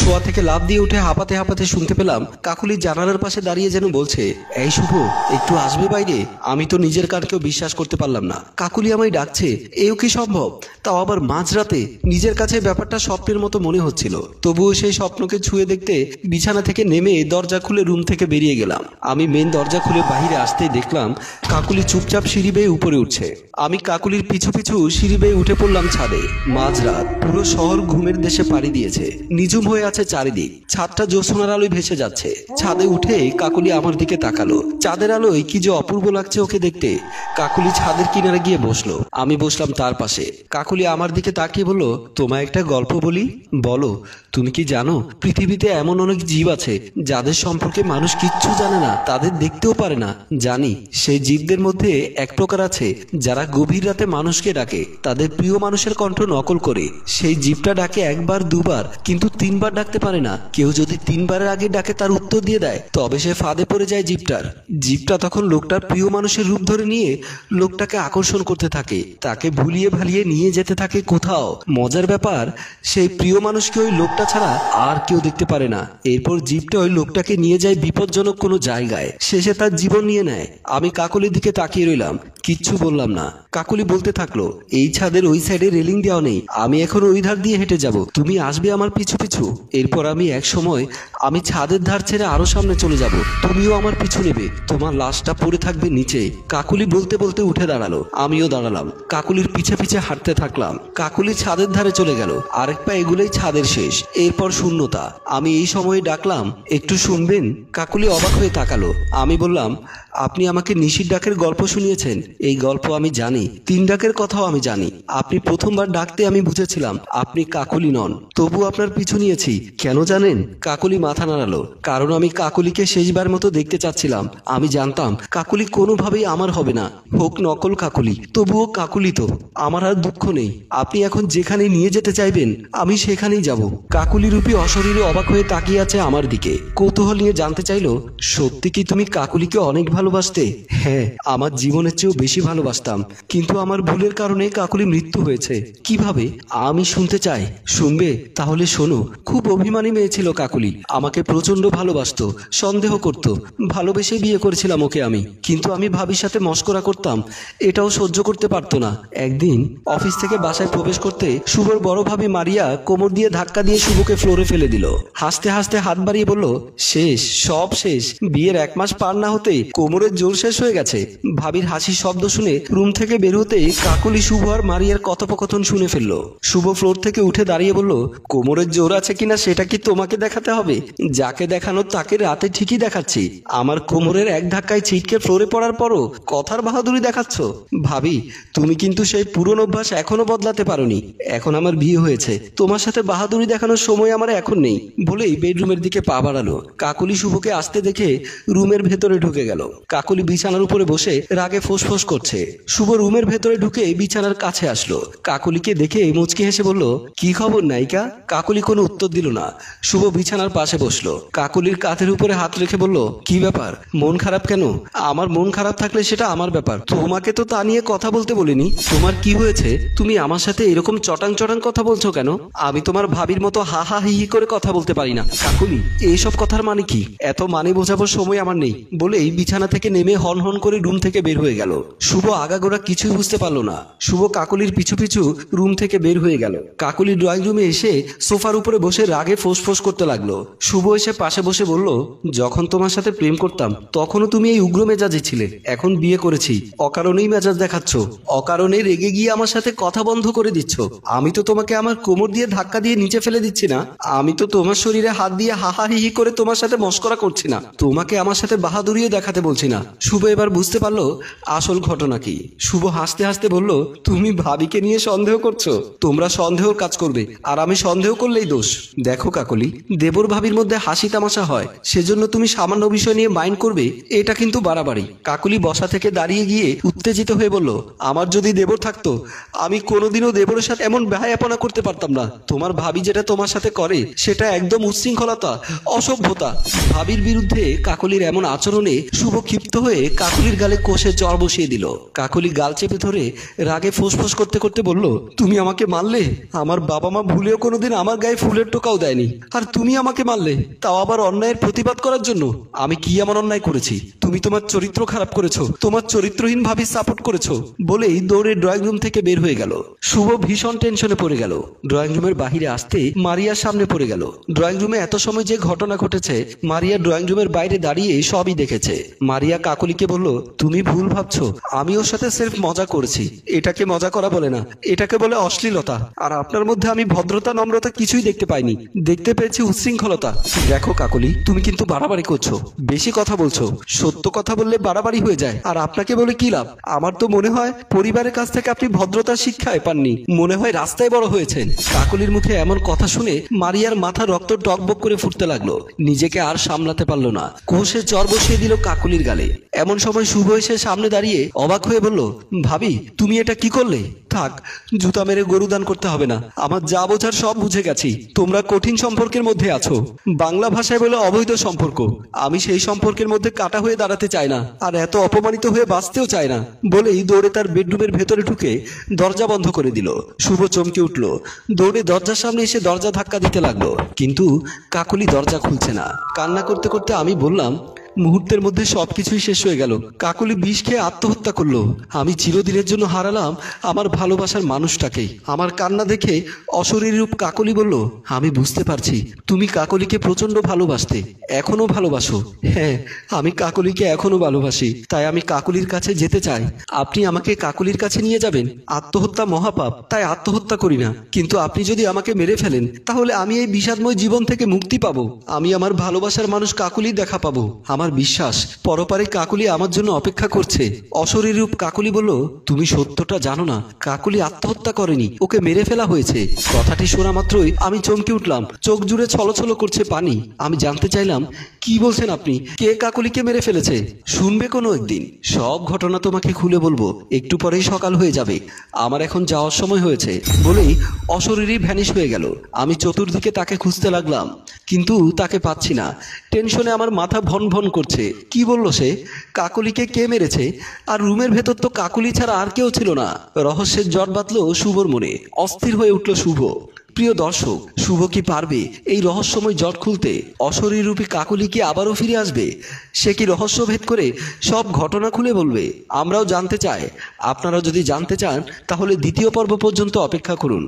শোয়া থেকে লাফ দিয়ে উঠে হাঁপাতে হাঁপাতে শুনতে পেলাম কাকুলি জানালার পাশে দাঁড়িয়ে যেন বলছে, এই শুভ, একটু আসবে বাইরে? আমি তো নিজের কানকেও বিশ্বাস করতে পারলাম না। কাকুলি আমায় ডাকছে, এও কি সম্ভব? তাও আবার মাঝরাতে। নিজের কাছে ব্যাপারটা স্বপ্নের মতো মনে হচ্ছিল। তবুও সেই স্বপ্নকে ছুঁয়ে দেখতে বিছানা থেকে নেমে দরজা খুলে রুম থেকে বেরিয়ে গেলাম। আমি মেন দরজা খুলে বাহিরে আসতেই দেখলাম কাকুলি চুপচাপ সিঁড়ি বেয়ে উপরে উঠছে। আমি কাকুলির পিছু পিছু সিঁড়ি বেয়ে উঠে পড়লাম ছাদে। মাঝরাত, পুরো শহর ঘুমের দেশে পাড়ি দিয়েছে। নিঝুম হয়ে আছে চারিদিক। ছাদটা জ্যোৎস্নার আলোয় ভেসে যাচ্ছে। ছাদে উঠে কাকুলি আমার দিকে তাকালো। চাঁদের আলোয় কি যে অপূর্ব লাগছে ওকে দেখতে। কাকুলি ছাদের কিনারে গিয়ে বসলো। আমি বসলাম তার পাশে। কাকুলি আমার দিকে তাকিয়ে বলল, তোমায় একটা গল্প বলি? বলো। তুমি কি জানো পৃথিবীতে এমন অনেক জীব আছে যাদের সম্পর্কে মানুষ কিচ্ছু জানে না, তাদের দেখতেও পারে না? জানি। সেই জীবদের মধ্যে এক প্রকার আছে যারা গভীর রাতে মানুষকে ডাকে, তাদের প্রিয় মানুষের কণ্ঠ নকল করে। সেই জীবটা ডাকে একবার দুবার, কিন্তু তিনবার ডাকতে পারে না। কেউ যদি তিনবারের আগে ডাকে তার উত্তর দিয়ে দেয়, তবে সে ফাঁদে পড়ে যায় জীবটা তখন লোকটার প্রিয় মানুষের রূপ ধরে নিয়ে লোকটাকে আকর্ষণ করতে থাকে, তাকে ভুলিয়ে ভালিয়ে নিয়ে যেতে থাকে কোথাও। মজার ব্যাপার, সেই প্রিয় মানুষকে ওই লোকটা ছাড়া আর কেউ দেখতে পারে না। এরপর জীবটা ওই লোকটাকে নিয়ে যায় বিপজ্জনক কোনো জায়গায়, শেষে তার জীবন নিয়ে নেয়। আমি কাকুলির দিকে তাকিয়ে রইলাম, কিচ্ছু বললাম না। কাকুলি বলতে থাকলো, এই ছাদের ওই সাইডে রেলিং দেওয়া নেই, আমি এখন ওই ধার দিয়ে হেঁটে যাব, তুমি আসবে আমার পিছু পিছু। এরপর আমি ছাদের ধার ছেড়ে আরো সামনে চলে যাব, তুমিও আমার পিছু নেবে, তোমার লাশটা পড়ে থাকবে নিচে। কাকুলি বলতে বলতে উঠে দাঁড়ালো, আমিও দাঁড়ালাম। কাকুলির পিছে পিছে হাঁটতে থাকলাম। কাকুলি ছাদের ধারে চলে গেল। আরেক পা এগুলোই ছাদের শেষ। এরপর শূন্যতা। আমি এই সময়ে ডাকলাম, একটু শুনবেন? কাকুলি অবাক হয়ে তাকালো। আমি বললাম, আপনি আমাকে নিশির ডাকের গল্প শুনিয়েছেন, এই গল্প আমি জানি। 3 ডাকের কথাও আমি জানি। আপনি প্রথমবার ডাকতে আমি বুঝেছিলাম আপনি কাকুলি নন, তবু আপনার পিছু নিয়েছি। কেন জানেন? কাকুলি মাথা নাড়ালো। কারণ আমি কাকুলিকে শেষবার মতো দেখতে চাচ্ছিলাম। আমি জানতাম কাকুলি কোনোভাবেই আমার হবে না, হোক নকল কাকুলি, তবুও কাকুলি তো। আমার আর দুঃখ নেই। আপনি এখন যেখানে নিয়ে যেতে চাইবেন আমি সেখানেই যাব। কাকুলি রূপী অশরীরে অবাক হয়ে তাকিয়ে আছে আমার দিকে। কৌতূহল নিয়ে জানতে চাইলো, সত্যি কি তুমি কাকুলিকে অনেক ভালোবাসতে? হ্যাঁ, আমার জীবনের চেয়েও বেশি ভালোবাসতাম, কিন্তু আমার ভুলের কারণে কাকুলি মৃত্যু হয়েছে। কিভাবে? আমি শুনতে চাই। শুনবে? তাহলে শোনো। খুব অভিমানী মেয়ে ছিল কাকুলি। আমাকে প্রচন্ড ভালোবাসতো, সন্দেহ করত। ভালোবেসে বিয়ে করেছিলাম ওকে আমি। কিন্তু আমি ভাবির সাথে মস্করা করতাম, এটাও সহ্য করতে পারতো না। একদিন অফিস থেকে বাসায় প্রবেশ করতে শুভর বড় ভাবি মারিয়া কোমর দিয়ে ধাক্কা দিয়ে শুভকে ফ্লোরে ফেলে দিল। হাসতে হাসতে হাত বাড়িয়ে বলল, শেষ, সব শেষ। বিয়ের 1 মাস পার না হতেই কোমরের জোর শেষ হয়ে গেছে। ভাবির হাসির শব্দ শুনে রুম থেকে বের হতেই কাকুলি শুভ আর মারিয়ার কথোপকথন শুনে ফেললো। শুভ ফ্লোর থেকে উঠে দাঁড়িয়ে বলল, কোমরের জোর আছে কিনা সেটা কি তোমাকে দেখাতে হবে? যাকে দেখানো তাকে রাতে ঠিকই দেখাচ্ছি। আমার কোমরের এক ধাক্কায় ছিটকে ফ্লোরে পড়ার পরও কথার বাহাদুরি দেখাচ্ছ? ভাবি, তুমি কিন্তু সেই পুরনো অভ্যাস এখনো বদলাতে পারোনি। এখন আমার বিয়ে হয়েছে, তোমার সাথে বাহাদুরি দেখানোর সময় আমার এখন নেই। বলেই বেডরুমের দিকে পা বাড়ালো। কাকুলি শুভকে আসতে দেখে রুমের ভেতরে ঢুকে গেল। কাকুলি বিছানার উপরে বসে রাগে ফোঁস করছে। শুভ রুমের ভেতরে ঢুকে বিছানার কাছে আসলো। কাকুলিকে দেখে মুচকি হেসে বলল, কি খবর নায়িকা? কাকুলি কোনো উত্তর দিল না। শুভ বিছানার পাশে বসলো। কাকুলির কাঁধের উপরে হাত রেখে বলল, কি ব্যাপার, মন খারাপ কেন? আমার মন খারাপ থাকলে সেটা আমার ব্যাপার, তোমাকে তো তা নিয়ে কথা বলতে বলিনি। তোমার কি হয়েছে? তুমি আমার সাথে এরকম চটাং চটাং কথা বলছো কেন? আমি তোমার ভাবির মতো হা হা হি হি করে কথা বলতে পারি না। কাকুলি, এইসব কথার মানে কি? এত মানে বোঝাবার সময় আমার নেই। বলেই বিছানা থেকে নেমে হন হন করে রুম থেকে বের হয়ে গেল। শুভ আগাগোড়া কিছুই বুঝতে পারলো না। শুভ কাকুলির পিছু পিছু রুম থেকে বের হয়ে গেল। কাকুলি ড্রয়িং রুমে এসে সোফার উপরে বসে রাগে ফোঁস করতে লাগলো। শুভ এসে পাশে বসে বলল, যখন তোমার সাথে প্রেম করতাম তখনও তুমি এই উগ্র মেজাজে ছিলে। এখন বিয়ে করেছি, অকারণেই মেজাজ দেখাচ্ছ, অকারণে রেগে গিয়ে আমার সাথে কথা বন্ধ করে দিচ্ছ। আমি তো তোমাকে আমার কোমর দিয়ে ধাক্কা দিয়ে নিচে ফেলে দিচ্ছি না। আমি তো তোমার শরীরে হাত দিয়ে হাহা হিহি করে তোমার সাথে মস্করা করছি না। তোমাকে আমার সাথে বাহাদুরিও দেখাতে বলছি না। শুভ এবার বুঝতে পারলো আসল ঘটনা কি। শুভ হাসতে হাসতে বলল, তুমি ভাবিকে নিয়ে সন্দেহ করছো? তোমরা সন্দেহর কাজ করবে, আর আমি সন্দেহ করলেই দোষ। দেখো কাকলি, দেবর ভাবির মধ্যে হাসি তামাশা হয়, সেজন্য তুমি সামান্য বিষয় নিয়ে মাইন্ড করবে, এটা কিন্তু বাড়াবাড়ি। কাকুলি বসা থেকে দাঁড়িয়ে গিয়ে উত্তেজিত হয়ে বলল, আমার যদি দেবর থাকতো আমি কোনোদিনও দেবরের সাথে এমন বেহায়াপনা করতে পারতাম না। তোমার ভাবি যেটা তোমার সাথে করে সেটা একদম উচ্ছৃঙ্খলতা, অসভ্যতা। ভাবির বিরুদ্ধে কাকলির এমন আচরণে শুভ ক্ষিপ্ত হয়ে কাকুলির গালে কষে চড় বসিয়ে দিল। কাকুলি গাল চেপে ধরে রাগে ফোঁসফোঁস করতে করতে বলল, তুমি আমাকে মারলে? আমার বাবা মা ভুলেও কোনোদিন আমার গায়ে ফুলের টোকাও দেয়নি, আর তুমি আমাকে মারলে, তাও আবার অন্যায়ের প্রতিবাদ করার জন্য। আমি কি এমন অন্যায় করেছি? তুমি তোমার চরিত্র খারাপ করেছো, তোমার চরিত্রহীন ভাবে সাপোর্ট করেছো। বলেই দৌড়ে ড্রয়িং রুম থেকে বের হয়ে গেল। শুভ ভীষণ টেনশনে পড়ে গেল। ড্রয়িং রুমের বাহিরে আসতে মারিয়ার সামনে পড়ে গেল। ড্রয়িং রুমে এত সময় যে ঘটনা ঘটেছে মারিয়া ড্রয়িং রুমের বাইরে দাঁড়িয়ে সবই দেখেছে। মারিয়া কাকলিকে বলল, তুমি ভুল ভাবছো, আমি ওর সাথে সির্ফ মজা করেছি। এটাকে মজা করা বলে না, এটাকে বলে অশ্লীলতা। আর আপনার মধ্যে আমি ভদ্রতা নম্রতা কিছুই দেখতে পাইনি, দেখতে পেয়েছি উচ্ছৃঙ্খলতা। দেখো কাকলি, তুমি কিন্তু বাড়াবাড়ি করছো, বেশি কথা বলছো। সত্য কথা বললে বাড়াবাড়ি হয়ে যায়, আর আপনাকে বলে কি লাভ? আমার তো মনে হয় পরিবারের কাছ থেকে আপনি ভদ্রতার শিক্ষায় পাননি, মনে হয় রাস্তায় বড় হয়েছেন। কাকলির মুখে এমন কথা শুনে মারিয়ার মাথা রক্ত টকবক করে ফুটতে লাগলো। নিজেকে আর সামলাতে পারলো না, কোষে চর বসিয়ে দিল কাকলির গালে। এমন সময় শুভ এসে সামনে দাঁড়িয়ে অবাক হয়ে বলল, ভাবি তুমি এটা কি করলে? থাক, জুতা মেরে গরু দান করতে হবে না, আমার যা বোঝার সব বুঝে গেছি। তোমরা কঠিন সম্পর্কের মধ্যে আছো, বাংলা ভাষায় বলে অবৈধ সম্পর্ক। আমি সেই সম্পর্কের মধ্যে কাটা হয়ে দাঁড়াতে চাই না, আর এত অপমানিত হয়ে বাঁচতেও চাই না। বলেই দৌড়ে তার বেডরুমের ভেতরে ঢুকে দরজা বন্ধ করে দিল। শুভ চমকে উঠল, দৌড়ে দরজার সামনে এসে দরজা ধাক্কা দিতে লাগলো, কিন্তু কাকলি দরজা খুলছে না। কান্না করতে করতে আমি বললাম, মুহূর্তের মধ্যে সবকিছুই শেষ হয়ে গেল। কাকলি বিষ খেয়ে আত্মহত্যা করলো। আমি চিরদিনের জন্য হারালাম আমার ভালোবাসার মানুষটাকে। আমার কান্না দেখে অশরীরী রূপ কাকলি বলল, আমি বুঝতে পারছি তুমি কাকলিকে প্রচন্ড ভালোবাসতে, এখনো ভালোবাসো। হ্যাঁ, আমি কাকলিকে এখনো ভালোবাসি, তাই আমি কাকলির কাছে যেতে চাই। আপনি আমাকে কাকলির কাছে নিয়ে যাবেন? আত্মহত্যা মহাপাপ, তাই আত্মহত্যা করি না, কিন্তু আপনি যদি আমাকে মেরে ফেলেন তাহলে আমি এই বিষাদময় জীবন থেকে মুক্তি পাবো। আমি আমার ভালোবাসার মানুষ কাকলির দেখা পাবো। আমার বিশ্বাস পরপারে কাকলি আমার জন্য অপেক্ষা করছে। অশরীরী রূপ কাকলি বলল, তুমি সত্যটা জানো না, কাকলি আত্মহত্যা করেনি, ওকে মেরে ফেলা হয়েছে। কথাটি শোনা মাত্রই আমি চমকে উঠলাম, চোখ জুড়ে ছলছল করছে পানি। আমি জানতে চাইলাম, কি বলছেন আপনি? কে কাকলিকে মেরে ফেলেছে? শুনবে কোনো একদিন, সব ঘটনা তোমাকে খুলে বলবো। একটু পরেই সকাল হয়ে যাবে, আমার এখন যাওয়ার সময় হয়েছে। বলেই অশরীরী ভ্যানিশ হয়ে গেল। আমি চতুর্দিকে তাকে খুঁজতে লাগলাম, কিন্তু তাকে পাচ্ছি না। টেনশনে আমার মাথা ভন ভন করছে। কি বলল সে? কাকলিকে কে মেরেছে? আর রুমের ভেতর তো কাকলি ছাড়া আর কেউ ছিল না। রহস্যের জট বাঁধল শুভর মনে, অস্থির হয়ে উঠল শুভ। প্রিয় দর্শক, শুভ কি পারবে এই রহস্যময় জট খুলতে? অশরীররূপী কাকলি কি আবারও ফিরে আসবে? সে কি রহস্য ভেদ করে সব ঘটনা খুলে বলবে? আমরাও জানতে চাই। আপনারা যদি জানতে চান তাহলে দ্বিতীয় পর্ব পর্যন্ত অপেক্ষা করুন।